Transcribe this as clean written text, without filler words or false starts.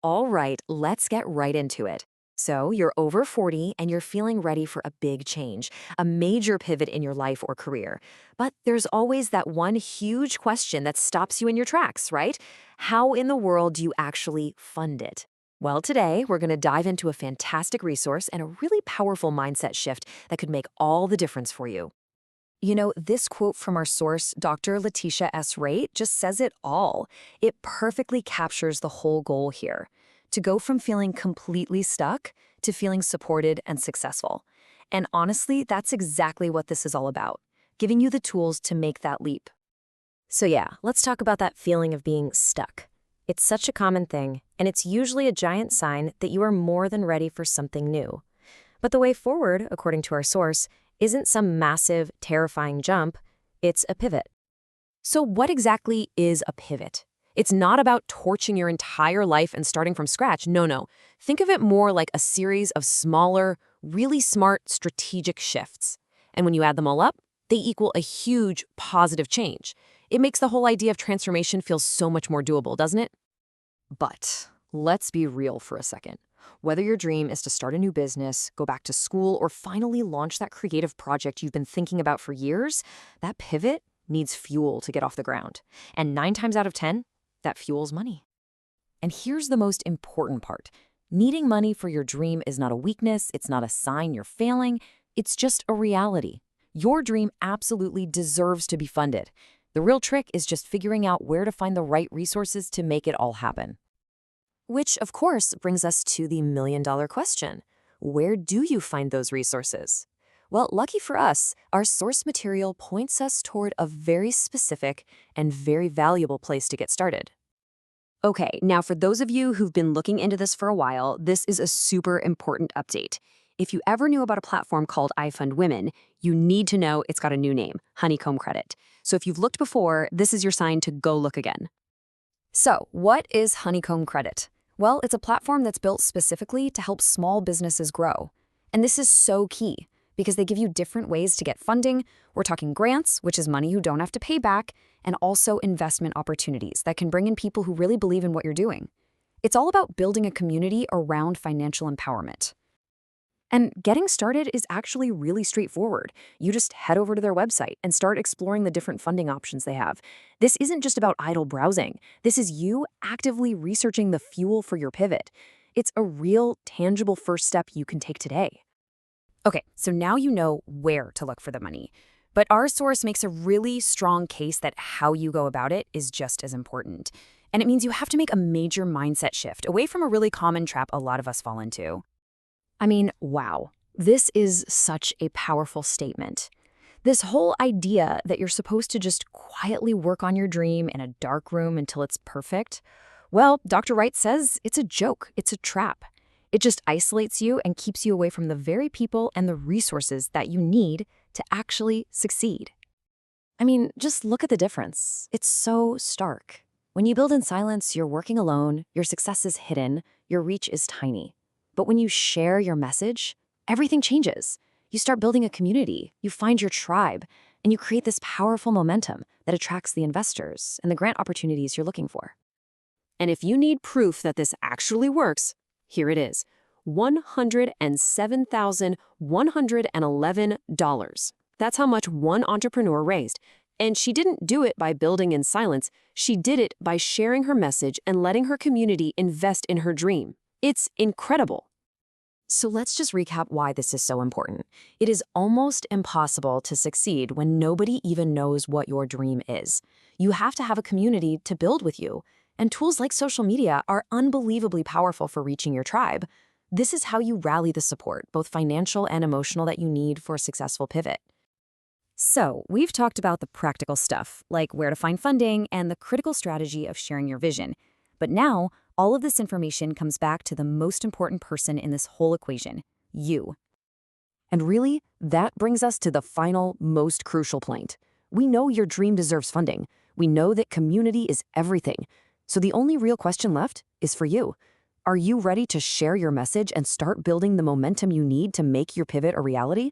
All right, let's get right into it. So, you're over 40 and you're feeling ready for a big change, a major pivot in your life or career. But there's always that one huge question that stops you in your tracks, right? How in the world do you actually fund it? Well, today we're going to dive into a fantastic resource and a really powerful mindset shift that could make all the difference for you. This quote from our source, Dr. Letitia S. Raitt, just says it all. It perfectly captures the whole goal here: to go from feeling completely stuck to feeling supported and successful. And honestly, that's exactly what this is all about, giving you the tools to make that leap. So yeah, let's talk about that feeling of being stuck. It's such a common thing, and it's usually a giant sign that you are more than ready for something new. But the way forward, according to our source, isn't some massive, terrifying jump, it's a pivot. So what exactly is a pivot? It's not about torching your entire life and starting from scratch. No, no. Think of it more like a series of smaller, really smart, strategic shifts. And when you add them all up, they equal a huge positive change. It makes the whole idea of transformation feel so much more doable, doesn't it? But let's be real for a second. Whether your dream is to start a new business, go back to school, or finally launch that creative project you've been thinking about for years, that pivot needs fuel to get off the ground. And 9 times out of 10, that fuel's money. And here's the most important part. Needing money for your dream is not a weakness, it's not a sign you're failing, it's just a reality. Your dream absolutely deserves to be funded. The real trick is just figuring out where to find the right resources to make it all happen. Which, of course, brings us to the million-dollar question. Where do you find those resources? Well, lucky for us, our source material points us toward a very specific and very valuable place to get started. Okay, now for those of you who've been looking into this for a while, this is a super important update. If you ever knew about a platform called iFundWomen, you need to know it's got a new name, Honeycomb Credit. So if you've looked before, this is your sign to go look again. So, what is Honeycomb Credit? Well, it's a platform that's built specifically to help small businesses grow. And this is so key because they give you different ways to get funding. We're talking grants, which is money you don't have to pay back, and also investment opportunities that can bring in people who really believe in what you're doing. It's all about building a community around financial empowerment. And getting started is actually really straightforward. You just head over to their website and start exploring the different funding options they have. This isn't just about idle browsing. This is you actively researching the fuel for your pivot. It's a real, tangible first step you can take today. Okay, so now you know where to look for the money. But our source makes a really strong case that how you go about it is just as important. And it means you have to make a major mindset shift away from a really common trap a lot of us fall into. I mean, wow, this is such a powerful statement. This whole idea that you're supposed to just quietly work on your dream in a dark room until it's perfect, well, Dr. Wright says it's a joke, it's a trap. It just isolates you and keeps you away from the very people and the resources that you need to actually succeed. I mean, just look at the difference. It's so stark. When you build in silence, you're working alone, your success is hidden, your reach is tiny. But when you share your message, everything changes. You start building a community, you find your tribe, and you create this powerful momentum that attracts the investors and the grant opportunities you're looking for. And if you need proof that this actually works, here it is: $107,111. That's how much one entrepreneur raised. And she didn't do it by building in silence. She did it by sharing her message and letting her community invest in her dream. It's incredible. So let's just recap why this is so important. It is almost impossible to succeed when nobody even knows what your dream is. You have to have a community to build with you, and tools like social media are unbelievably powerful for reaching your tribe. This is how you rally the support, both financial and emotional, that you need for a successful pivot. So, we've talked about the practical stuff, like where to find funding and the critical strategy of sharing your vision. But now, all of this information comes back to the most important person in this whole equation: you. And really, that brings us to the final, most crucial point. We know your dream deserves funding. We know that community is everything. So the only real question left is for you. Are you ready to share your message and start building the momentum you need to make your pivot a reality?